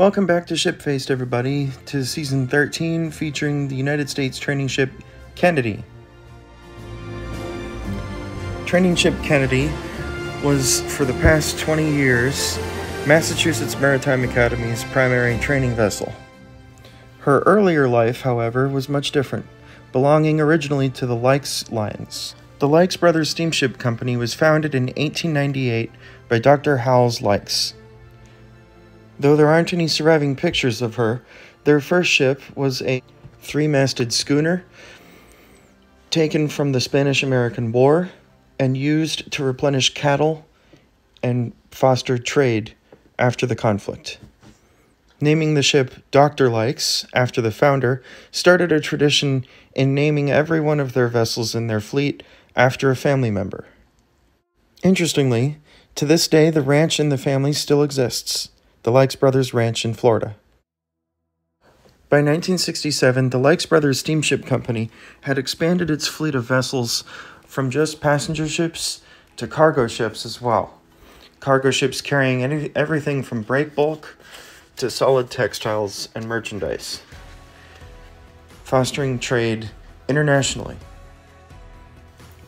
Welcome back to Shipfaced, everybody, to Season 13, featuring the United States training ship Kennedy. Training ship Kennedy was, for the past 20 years, Massachusetts Maritime Academy's primary training vessel. Her earlier life, however, was much different, belonging originally to the Lykes lines. The Lykes Brothers Steamship Company was founded in 1898 by Dr. Howells Lykes. Though there aren't any surviving pictures of her, their first ship was a three-masted schooner taken from the Spanish-American War and used to replenish cattle and foster trade after the conflict. Naming the ship Dr. Lykes, after the founder, started a tradition in naming every one of their vessels in their fleet after a family member. Interestingly, to this day, the ranch in the family still exists. The Lykes Brothers Ranch in Florida. By 1967, the Lykes Brothers Steamship Company had expanded its fleet of vessels from just passenger ships to cargo ships as well. Cargo ships carrying everything from break bulk to solid textiles and merchandise, fostering trade internationally.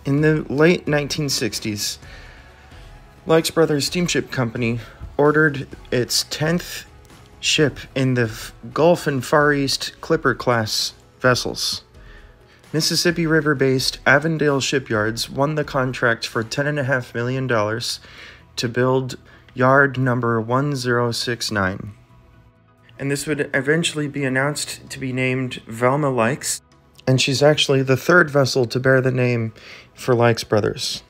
In the late 1960s, Lykes Brothers Steamship Company ordered its 10th ship in the Gulf and Far East Clipper-class vessels. Mississippi River-based Avondale Shipyards won the contract for $10.5 million to build yard number 1069. And this would eventually be announced to be named Velma Lykes, and she's actually the third vessel to bear the name for Lykes Brothers.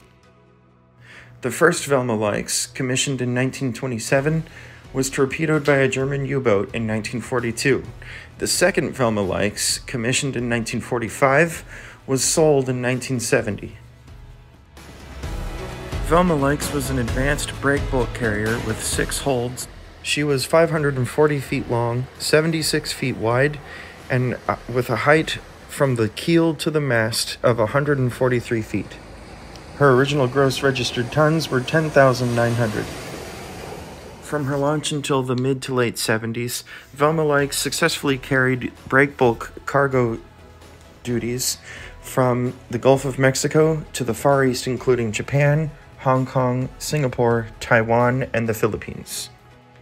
The first Velma Lykes, commissioned in 1927, was torpedoed by a German U-boat in 1942. The second Velma Lykes, commissioned in 1945, was sold in 1970. Velma Lykes was an advanced break bulk carrier with 6 holds. She was 540 feet long, 76 feet wide, and with a height from the keel to the mast of 143 feet. Her original gross registered tons were 10,900. From her launch until the mid to late 70s, Velma Lykes successfully carried break bulk cargo duties from the Gulf of Mexico to the Far East, including Japan, Hong Kong, Singapore, Taiwan, and the Philippines.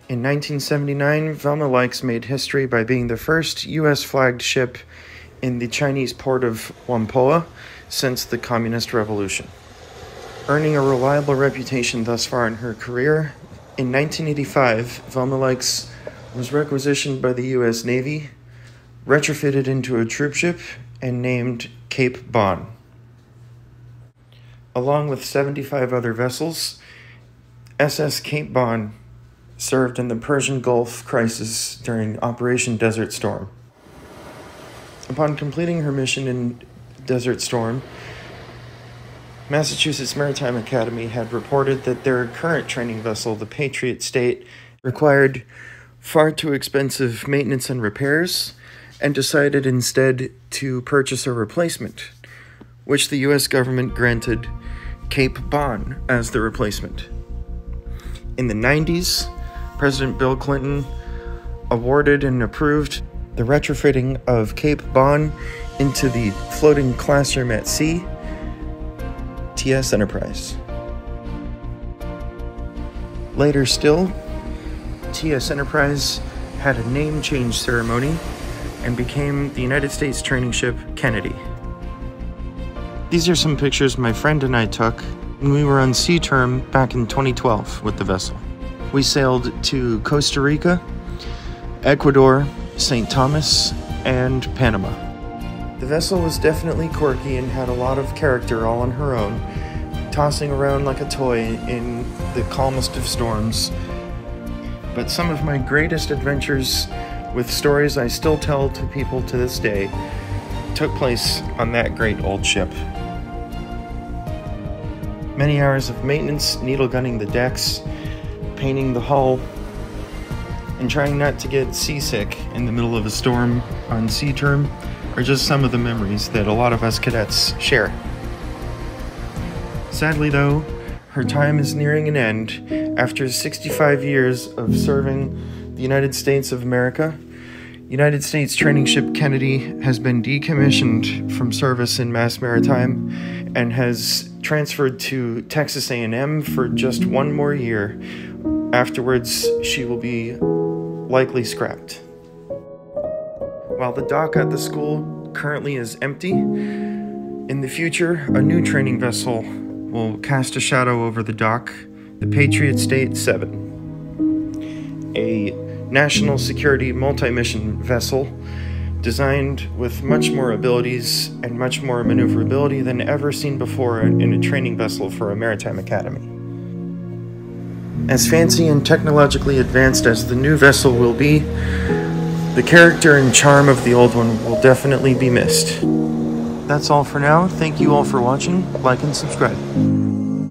In 1979, Velma Lykes made history by being the first U.S.-flagged ship in the Chinese port of Whampoa since the Communist Revolution. Earning a reliable reputation thus far in her career, in 1985, Velma Lykes was requisitioned by the U.S. Navy, retrofitted into a troopship, and named Cape Bon. Along with 75 other vessels, SS Cape Bon served in the Persian Gulf crisis during Operation Desert Storm. Upon completing her mission in Desert Storm, Massachusetts Maritime Academy had reported that their current training vessel, the Patriot State, required far too expensive maintenance and repairs, and decided instead to purchase a replacement, which the U.S. government granted Cape Bon as the replacement. In the 90s, President Bill Clinton awarded and approved the retrofitting of Cape Bon into the floating classroom at sea, TS Enterprise. Later still, TS Enterprise had a name change ceremony and became the United States training ship Kennedy. These are some pictures my friend and I took when we were on sea term back in 2012 with the vessel. We sailed to Costa Rica, Ecuador, St. Thomas, and Panama. The vessel was definitely quirky and had a lot of character all on her own, tossing around like a toy in the calmest of storms. But some of my greatest adventures, with stories I still tell to people to this day, took place on that great old ship. Many hours of maintenance, needle gunning the decks, painting the hull, and trying not to get seasick in the middle of a storm on sea term are just some of the memories that a lot of us cadets share. Sadly though, her time is nearing an end. After 65 years of serving the United States of America, United States Training Ship Kennedy has been decommissioned from service in Mass Maritime and has transferred to Texas A&M for just one more year. Afterwards, she will be likely scrapped. While the dock at the school currently is empty, in the future, a new training vessel will cast a shadow over the dock, the Patriot State 7, a national security multi-mission vessel designed with much more abilities and much more maneuverability than ever seen before in a training vessel for a maritime academy. As fancy and technologically advanced as the new vessel will be, the character and charm of the old one will definitely be missed. That's all for now. Thank you all for watching. Like and subscribe.